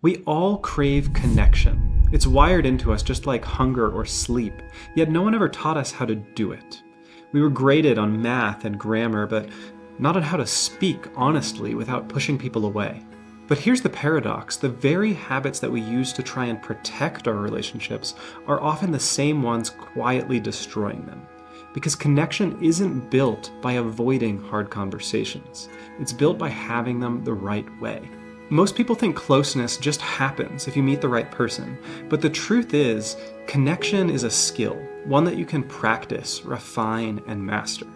We all crave connection. It's wired into us just like hunger or sleep, yet no one ever taught us how to do it. We were graded on math and grammar, but not on how to speak honestly without pushing people away. But here's the paradox. The very habits that we use to try and protect our relationships are often the same ones quietly destroying them. Because connection isn't built by avoiding hard conversations. It's built by having them the right way. Most people think closeness just happens if you meet the right person, but the truth is, connection is a skill, one that you can practice, refine, and master.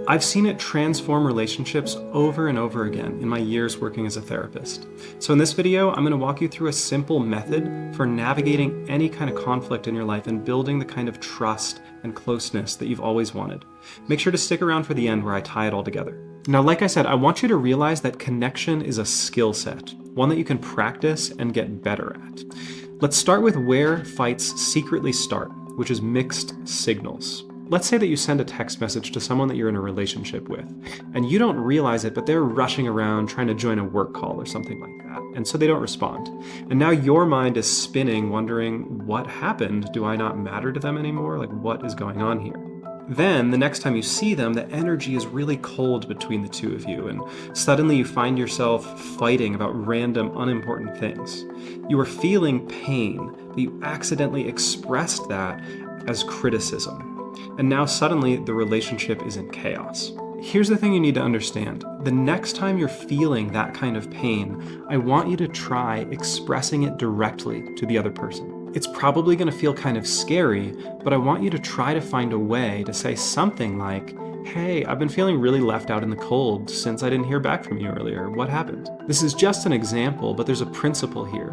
I've seen it transform relationships over and over again in my years working as a therapist. So in this video, I'm going to walk you through a simple method for navigating any kind of conflict in your life and building the kind of trust and closeness that you've always wanted. Make sure to stick around for the end where I tie it all together. Now, like I said, I want you to realize that connection is a skill set, one that you can practice and get better at. Let's start with where fights secretly start, which is mixed signals. Let's say that you send a text message to someone that you're in a relationship with, and you don't realize it, but they're rushing around trying to join a work call or something like that, and so they don't respond. And now your mind is spinning, wondering, what happened? Do I not matter to them anymore? Like, what is going on here? Then, the next time you see them, the energy is really cold between the two of you, and suddenly you find yourself fighting about random, unimportant things. You were feeling pain, but you accidentally expressed that as criticism. And now suddenly the relationship is in chaos. Here's the thing you need to understand. The next time you're feeling that kind of pain, I want you to try expressing it directly to the other person. It's probably going to feel kind of scary, but I want you to try to find a way to say something like, "Hey, I've been feeling really left out in the cold since I didn't hear back from you earlier. What happened?" This is just an example, but there's a principle here.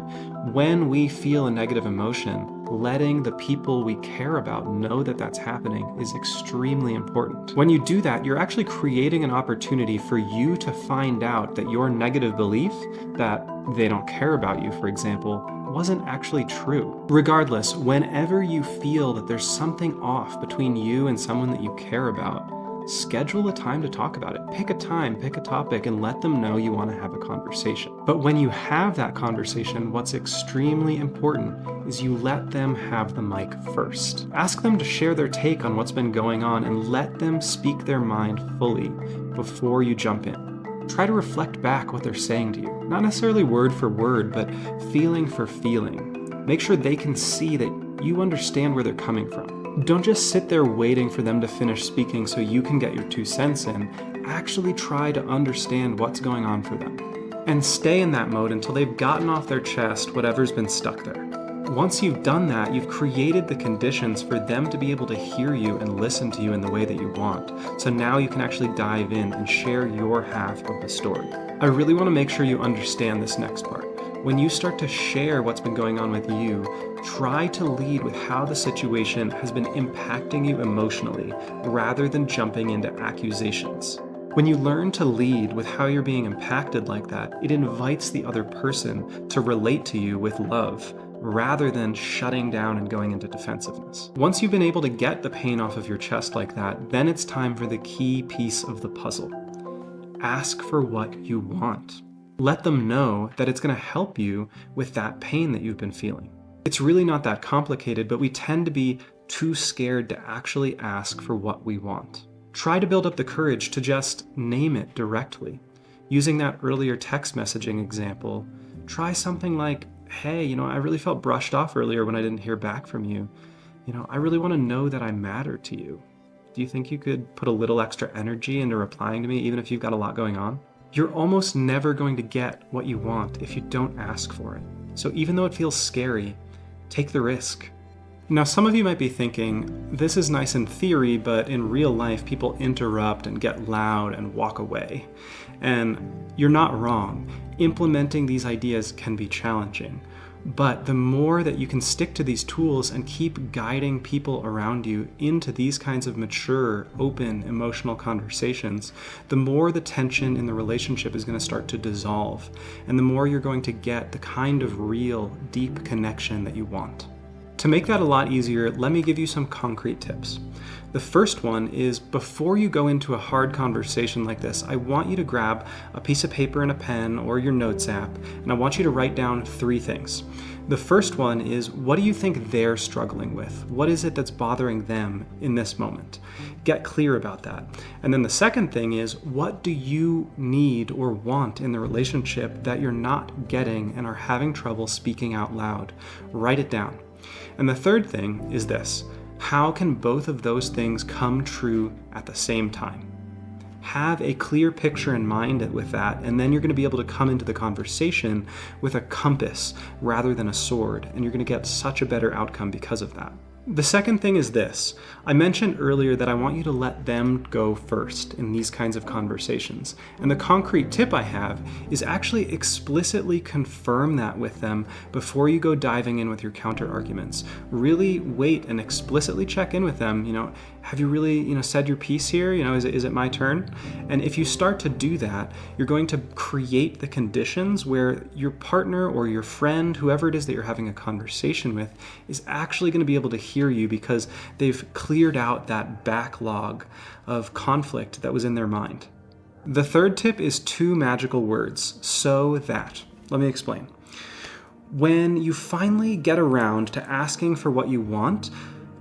When we feel a negative emotion, letting the people we care about know that that's happening is extremely important. When you do that, you're actually creating an opportunity for you to find out that your negative belief, that they don't care about you, for example, wasn't actually true. Regardless, whenever you feel that there's something off between you and someone that you care about, schedule a time to talk about it. Pick a time, pick a topic, and let them know you want to have a conversation. But when you have that conversation, what's extremely important is you let them have the mic first. Ask them to share their take on what's been going on and let them speak their mind fully before you jump in. Try to reflect back what they're saying to you. Not necessarily word for word, but feeling for feeling. Make sure they can see that you understand where they're coming from. Don't just sit there waiting for them to finish speaking so you can get your 2 cents in. Actually try to understand what's going on for them. And stay in that mode until they've gotten off their chest whatever's been stuck there. Once you've done that, you've created the conditions for them to be able to hear you and listen to you in the way that you want. So now you can actually dive in and share your half of the story. I really want to make sure you understand this next part. When you start to share what's been going on with you, try to lead with how the situation has been impacting you emotionally, rather than jumping into accusations. When you learn to lead with how you're being impacted like that, it invites the other person to relate to you with love, rather than shutting down and going into defensiveness. Once you've been able to get the pain off of your chest like that, then it's time for the key piece of the puzzle. Ask for what you want. Let them know that it's going to help you with that pain that you've been feeling. It's really not that complicated, but we tend to be too scared to actually ask for what we want. Try to build up the courage to just name it directly. Using that earlier text messaging example, try something like, "Hey, I really felt brushed off earlier when I didn't hear back from you. I really want to know that I matter to you. Do you think you could put a little extra energy into replying to me even if you've got a lot going on?" You're almost never going to get what you want if you don't ask for it. So even though it feels scary, take the risk. Now, some of you might be thinking, this is nice in theory, but in real life, people interrupt and get loud and walk away. And you're not wrong. Implementing these ideas can be challenging. But the more that you can stick to these tools and keep guiding people around you into these kinds of mature, open, emotional conversations, the more the tension in the relationship is going to start to dissolve, and the more you're going to get the kind of real, deep connection that you want. To make that a lot easier, let me give you some concrete tips. The first one is, before you go into a hard conversation like this, I want you to grab a piece of paper and a pen or your notes app, and I want you to write down 3 things. The first one is, what do you think they're struggling with? What is it that's bothering them in this moment? Get clear about that. And then the second thing is, what do you need or want in the relationship that you're not getting and are having trouble speaking out loud? Write it down. And the third thing is this: how can both of those things come true at the same time? Have a clear picture in mind with that, and then you're going to be able to come into the conversation with a compass rather than a sword, and you're going to get such a better outcome because of that. The second thing is this. I mentioned earlier that I want you to let them go first in these kinds of conversations. And the concrete tip I have is actually explicitly confirm that with them before you go diving in with your counter arguments. Really wait and explicitly check in with them. Have you really, said your piece here? Is it my turn? And if you start to do that, you're going to create the conditions where your partner or your friend, whoever it is that you're having a conversation with, is actually going to be able to hear you because they've cleared out that backlog of conflict that was in their mind. The third tip is 2 magical words: so that. Let me explain. When you finally get around to asking for what you want,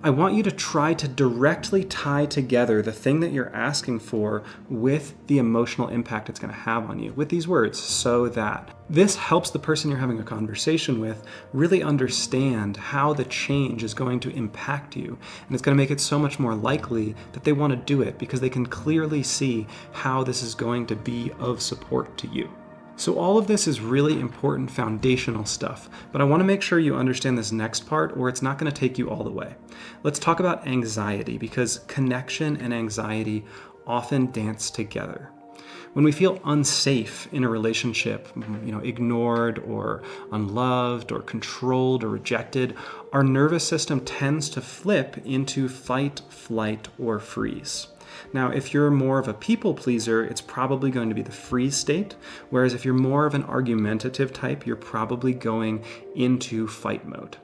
I want you to try to directly tie together the thing that you're asking for with the emotional impact it's going to have on you with these words, so that. This helps the person you're having a conversation with really understand how the change is going to impact you. And it's going to make it so much more likely that they want to do it because they can clearly see how this is going to be of support to you. So all of this is really important foundational stuff, but I want to make sure you understand this next part or it's not going to take you all the way. Let's talk about anxiety, because connection and anxiety often dance together. When we feel unsafe in a relationship, ignored or unloved or controlled or rejected, our nervous system tends to flip into fight, flight, or freeze. Now, if you're more of a people pleaser, it's probably going to be the freeze state, whereas if you're more of an argumentative type, you're probably going into fight mode.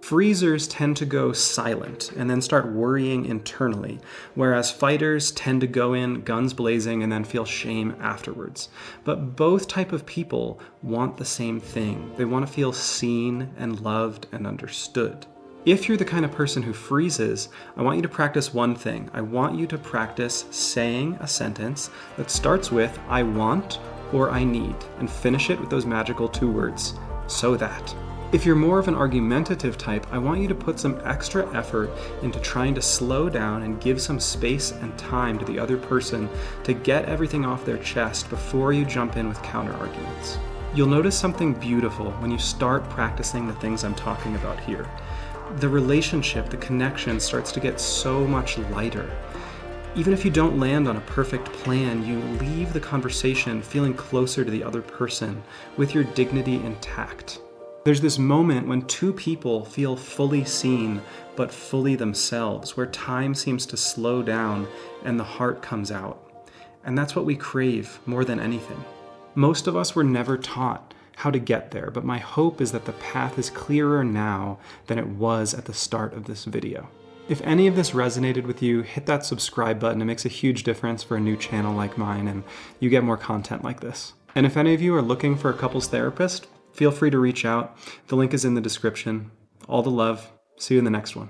Freezers tend to go silent and then start worrying internally, whereas fighters tend to go in guns blazing and then feel shame afterwards. But both type of people want the same thing. They want to feel seen and loved and understood. If you're the kind of person who freezes, I want you to practice one thing. I want you to practice saying a sentence that starts with I want or I need, and finish it with those magical 2 words, so that. If you're more of an argumentative type, I want you to put some extra effort into trying to slow down and give some space and time to the other person to get everything off their chest before you jump in with counter arguments. You'll notice something beautiful when you start practicing the things I'm talking about here. The relationship, the connection starts to get so much lighter. Even if you don't land on a perfect plan, you leave the conversation feeling closer to the other person with your dignity intact. There's this moment when 2 people feel fully seen, but fully themselves, where time seems to slow down and the heart comes out. And that's what we crave more than anything. Most of us were never taught how to get there, but my hope is that the path is clearer now than it was at the start of this video. If any of this resonated with you, hit that subscribe button. It makes a huge difference for a new channel like mine, and you get more content like this. And if any of you are looking for a couples therapist, feel free to reach out. The link is in the description. All the love. See you in the next one.